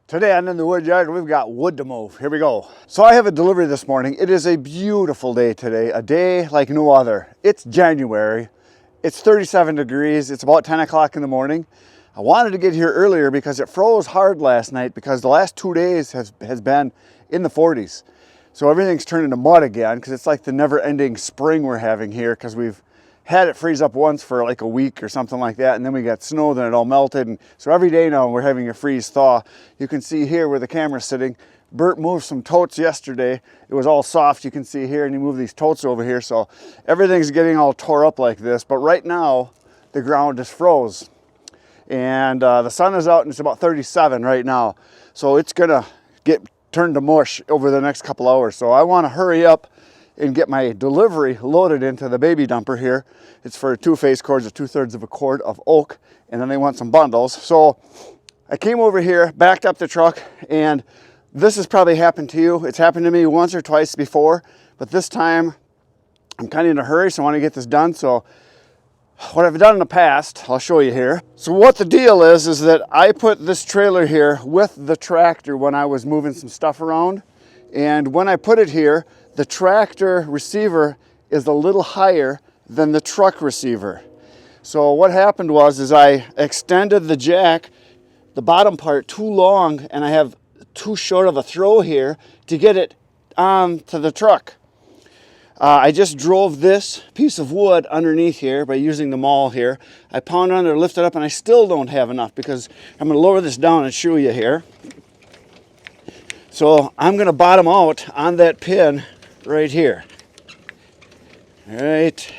Today on In the Wood Yard, we've got wood to move. Here we go. So I have a delivery this morning. It is a beautiful day today, a day like no other. It's January. It's 37 degrees. It's about 10 o'clock in the morning. I wanted to get here earlier because it froze hard last night because the last 2 days has been in the 40s. So everything's turned into mud again because it's like the never-ending spring we're having here because we've had it freeze up once for like a week or something like that, and then we got snow, then it all melted, and so every day now we're having a freeze thaw. You can see here where the camera's sitting, Bert moved some totes yesterday. It was all soft, you can see here, and he moved these totes over here, so everything's getting all tore up like this. But right now the ground just froze, and the sun is out and it's about 37 right now, so it's gonna get turned to mush over the next couple hours. So I want to hurry up and get my delivery loaded into the baby dumper here. It's for 2-phase cords of 2/3 of a cord of oak, and then they want some bundles. So I came over here, backed up the truck, and this has probably happened to you. It's happened to me once or twice before, but this time I'm kind of in a hurry, so I want to get this done. So what I've done in the past, I'll show you here. So what the deal is that I put this trailer here with the tractor when I was moving some stuff around, and when I put it here, the tractor receiver is a little higher than the truck receiver. So what happened was I extended the jack, the bottom part, too long, and I have too short of a throw here to get it onto the truck. I just drove this piece of wood underneath here by using the maul here. I pound under, lift it up, and I still don't have enough because I'm going to lower this down and show you here. So I'm going to bottom out on that pin right here. Right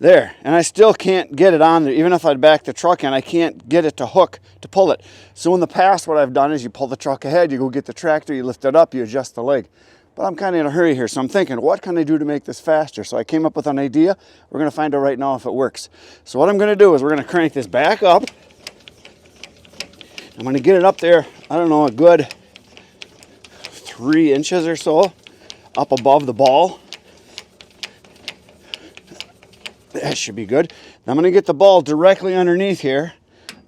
there. And I still can't get it on there. Even if I'd back the truck in, I can't get it to hook to pull it. So in the past, what I've done is you pull the truck ahead, you go get the tractor, you lift it up, you adjust the leg. But I'm kind of in a hurry here, so I'm thinking, what can I do to make this faster? So I came up with an idea. We're going to find out right now if it works. So what I'm going to do is we're going to crank this back up. I'm going to get it up there, I don't know, a good 3 inches or so up above the ball. That should be good. Now I'm going to get the ball directly underneath here.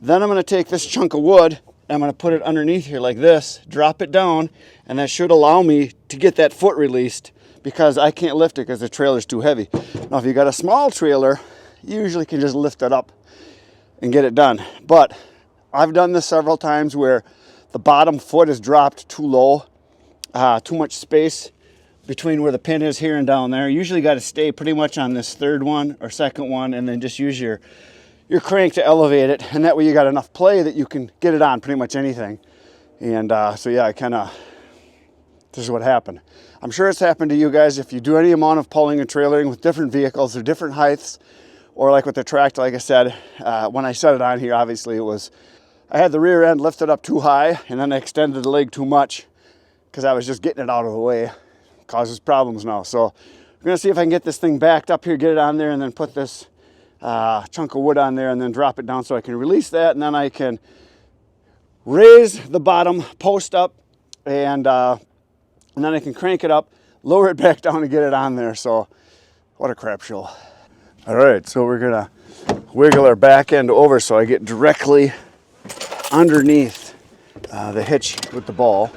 Then I'm going to take this chunk of wood, I'm going to put it underneath here like this, drop it down, and that should allow me to get that foot released because I can't lift it because the trailer's too heavy. Now if you got a small trailer, you usually can just lift it up and get it done. But I've done this several times where the bottom foot is dropped too low, too much space between where the pin is here and down there. You usually got to stay pretty much on this third one or second one, and then just use your crank to elevate it, and that way you got enough play that you can get it on pretty much anything. And so yeah, this is what happened. I'm sure it's happened to you guys if you do any amount of pulling and trailering with different vehicles or different heights, or like with the tractor, like I said, when I set it on here, obviously I had the rear end lifted up too high, and then I extended the leg too much because I was just getting it out of the way. Causes problems now. So I'm gonna see if I can get this thing backed up here, get it on there, and then put this chunk of wood on there and then drop it down so I can release that, and then I can raise the bottom post up, and then I can crank it up, lower it back down, and get it on there. So what a crap show. All right, so we're gonna wiggle our back end over so I get directly underneath the hitch with the ball.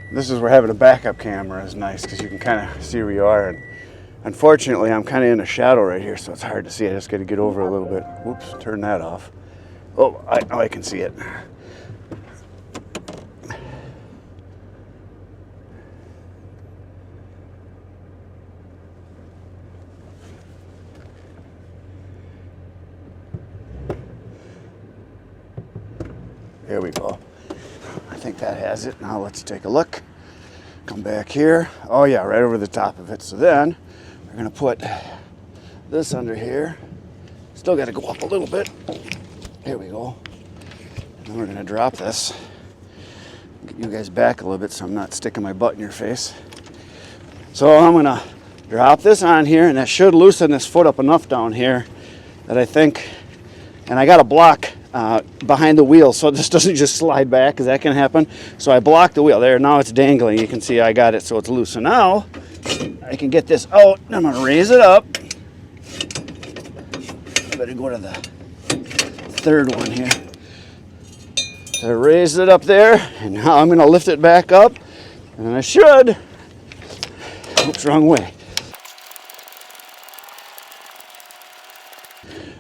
This is where having a backup camera is nice because you can kind of see where you are. And unfortunately, I'm kind of in a shadow right here, so it's hard to see. I just got to get over a little bit. Whoops, turn that off. Oh, I can see it. There we go. I think that has it. Now let's take a look. Come back here. Oh yeah, right over the top of it. So then we're gonna put this under here. Still gotta go up a little bit. Here we go. And then we're gonna drop this. Get you guys back a little bit so I'm not sticking my butt in your face. So I'm gonna drop this on here, and that should loosen this foot up enough down here that I think, and I got a block behind the wheel so this doesn't just slide back, because that can happen. So I blocked the wheel there. Now it's dangling. You can see I got it so it's loose. So now I can get this out. I'm going to raise it up. I better go to the third one here. I raised it up there, and now I'm going to lift it back up, and I should. Oops, wrong way.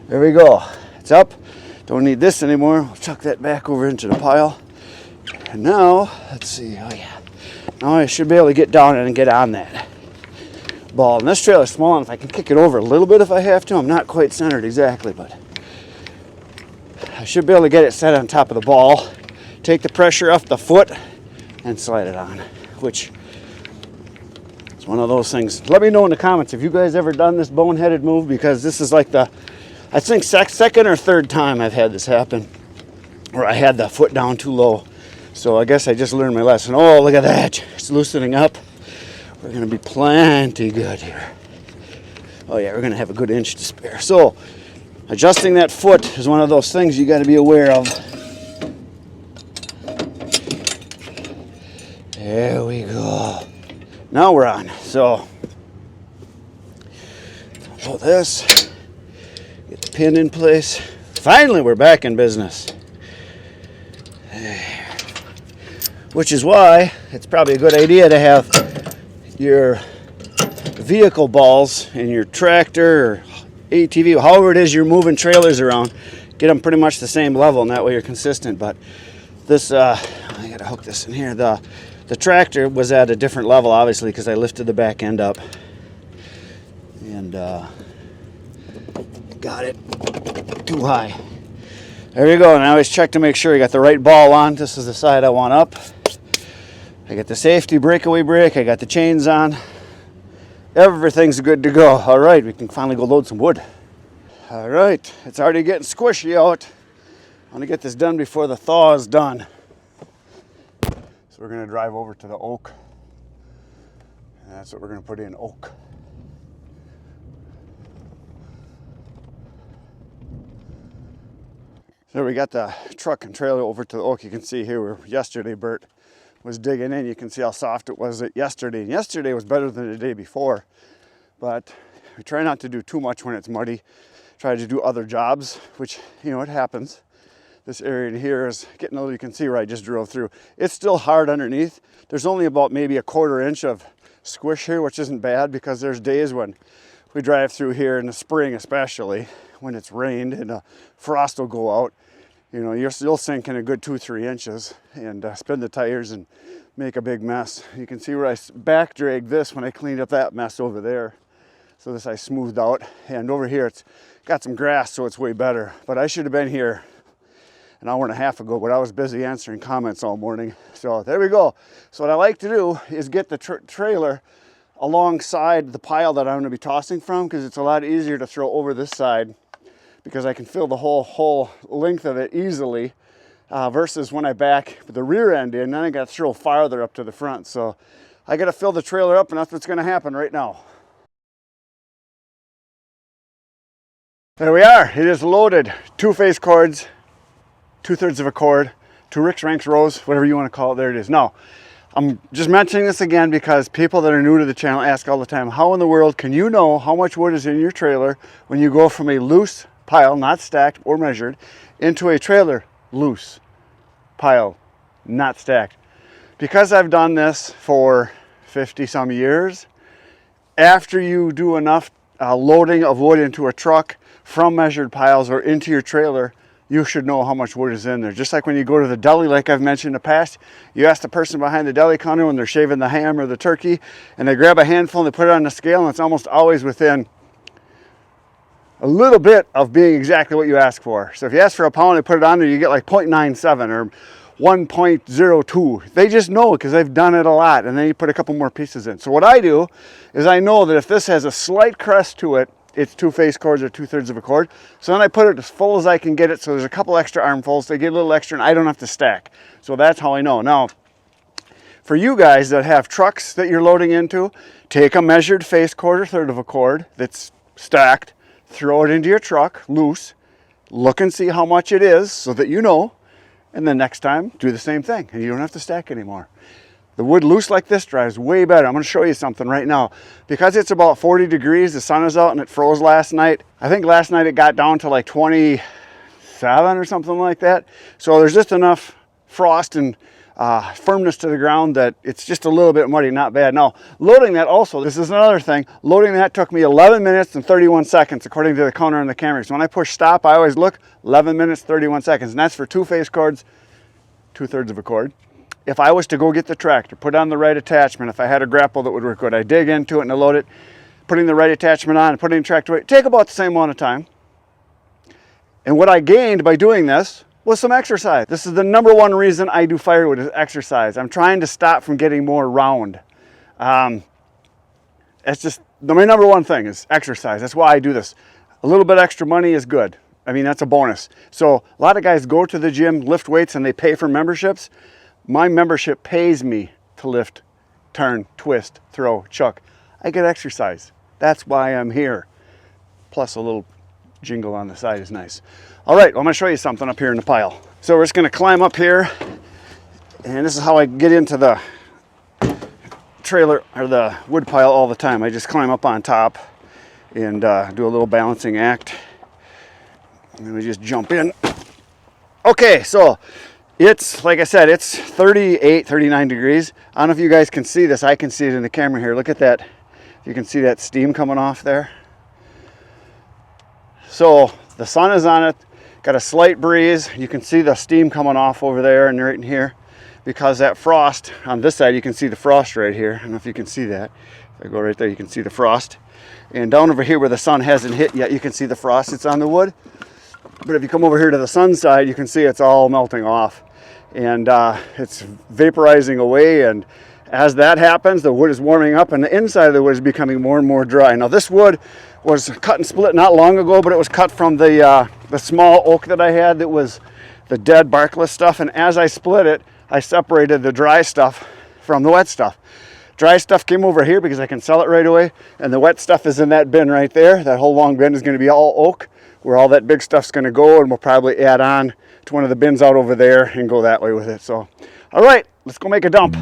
There we go. It's up. Don't need this anymore. We'll chuck that back over into the pile. And now, let's see. Oh yeah. Now I should be able to get down and get on that ball. And this trailer is small enough I can kick it over a little bit if I have to. I'm not quite centered exactly, but I should be able to get it set on top of the ball, take the pressure off the foot, and slide it on, which is one of those things. Let me know in the comments if you guys ever done this boneheaded move, because this is like the, I think, second or third time I've had this happen, where I had the foot down too low. So I guess I just learned my lesson. Oh, look at that. It's loosening up. We're going to be plenty good here. Oh yeah, we're going to have a good inch to spare. So adjusting that foot is one of those things you got to be aware of. There we go. Now we're on. So pull this, get the pin in place. Finally, we're back in business. Which is why it's probably a good idea to have your vehicle balls in your tractor or ATV, however it is you're moving trailers around, get them pretty much the same level, and that way you're consistent. But this, I gotta hook this in here. The tractor was at a different level, obviously, because I lifted the back end up and got it too high. There you go. And I always check to make sure you got the right ball on. This is the side I want up. I got the safety breakaway brake. I got the chains on. Everything's good to go. All right, we can finally go load some wood. All right, it's already getting squishy out. I want to get this done before the thaw is done. So we're going to drive over to the oak. And that's what we're going to put in, oak. So we got the truck and trailer over to the oak. You can see here where yesterday Bert was digging in. You can see how soft it was yesterday. And yesterday was better than the day before. But we try not to do too much when it's muddy. Try to do other jobs, which, you know, it happens. This area here is getting a little, you can see where I just drove through. It's still hard underneath. There's only about maybe a 1/4 inch of squish here, which isn't bad, because there's days when we drive through here in the spring, especially when it's rained and the frost will go out. You know, you'll sink in a good 2-3 inches and spin the tires and make a big mess. You can see where I back dragged this when I cleaned up that mess over there. So this I smoothed out, and over here it's got some grass, so it's way better. But I should have been here an hour and a half ago, but I was busy answering comments all morning. So there we go. So what I like to do is get the trailer alongside the pile that I'm going to be tossing from, because it's a lot easier to throw over this side, because I can fill the whole length of it easily, versus when I back the rear end in, then I got to throw farther up to the front. So I got to fill the trailer up, and that's what's going to happen right now. There we are. It is loaded. 2 face cords, 2/3 of a cord, 2 Rick's Ranks rows, whatever you want to call it. There it is. Now, I'm just mentioning this again because people that are new to the channel ask all the time, how in the world can you know how much wood is in your trailer when you go from a loose pile, not stacked or measured, into a trailer loose pile, not stacked? Because I've done this for 50 some years, after you do enough loading of wood into a truck from measured piles or into your trailer, you should know how much wood is in there. Just like when you go to the deli, like I've mentioned in the past, you ask the person behind the deli counter when they're shaving the ham or the turkey, and they grab a handful and they put it on the scale, and it's almost always within a little bit of being exactly what you ask for. So if you ask for a pound and put it on there, you get like 0.97 or 1.02. They just know because they've done it a lot, and then you put a couple more pieces in. So what I do is I know that if this has a slight crest to it, it's 2 face cords or 2/3 of a cord. So then I put it as full as I can get it, so there's a couple extra armfuls. They get a little extra and I don't have to stack. So that's how I know. Now, for you guys that have trucks that you're loading into, take a measured face cord or 1/3 of a cord that's stacked, throw it into your truck loose, look and see how much it is so that you know, and then next time do the same thing and you don't have to stack anymore. The wood loose like this dries way better. I'm going to show you something right now. Because it's about 40 degrees, the sun is out and it froze last night. I think last night it got down to like 27 or something like that. So there's just enough frost and firmness to the ground that it's just a little bit muddy, not bad. Now, loading that also, this is another thing, loading that took me 11 minutes and 31 seconds according to the counter on the camera. So when I push stop, I always look, 11 minutes, 31 seconds, and that's for 2 face cords, 2/3 of a cord. If I was to go get the tractor, put on the right attachment, if I had a grapple that would work good, I dig into it and I load it, putting the right attachment on and putting the tractor away, take about the same amount of time. And what I gained by doing this was some exercise. This is the number one reason I do firewood is exercise. I'm trying to stop from getting more round. It's just my number one thing is exercise. That's why I do this. A little bit extra money is good. I mean, that's a bonus. So a lot of guys go to the gym, lift weights, and they pay for memberships. My membership pays me to lift, turn, twist, throw, chuck. I get exercise. That's why I'm here. Plus a little jingle on the side is nice. All right, well, I'm gonna show you something up here in the pile. So we're just gonna climb up here, and this is how I get into the trailer or the wood pile all the time. I just climb up on top and do a little balancing act. And then we just jump in. Okay, so it's, like I said, it's 38, 39 degrees. I don't know if you guys can see this. I can see it in the camera here. Look at that. You can see that steam coming off there. So the sun is on it, got a slight breeze. You can see the steam coming off over there and right in here because that frost on this side, you can see the frost right here. I don't know if you can see that. If I go right there, you can see the frost. And down over here where the sun hasn't hit yet, you can see the frost that's on the wood. But if you come over here to the sun side, you can see it's all melting off and it's vaporizing away. And as that happens, the wood is warming up and the inside of the wood is becoming more and more dry. Now this wood was cut and split not long ago, but it was cut from the small oak that I had that was the dead barkless stuff. And as I split it, I separated the dry stuff from the wet stuff. Dry stuff came over here because I can sell it right away. And the wet stuff is in that bin right there. That whole long bin is going to be all oak, where all that big stuff's going to go. And we'll probably add on to one of the bins out over there and go that way with it. So, all right, let's go make a dump.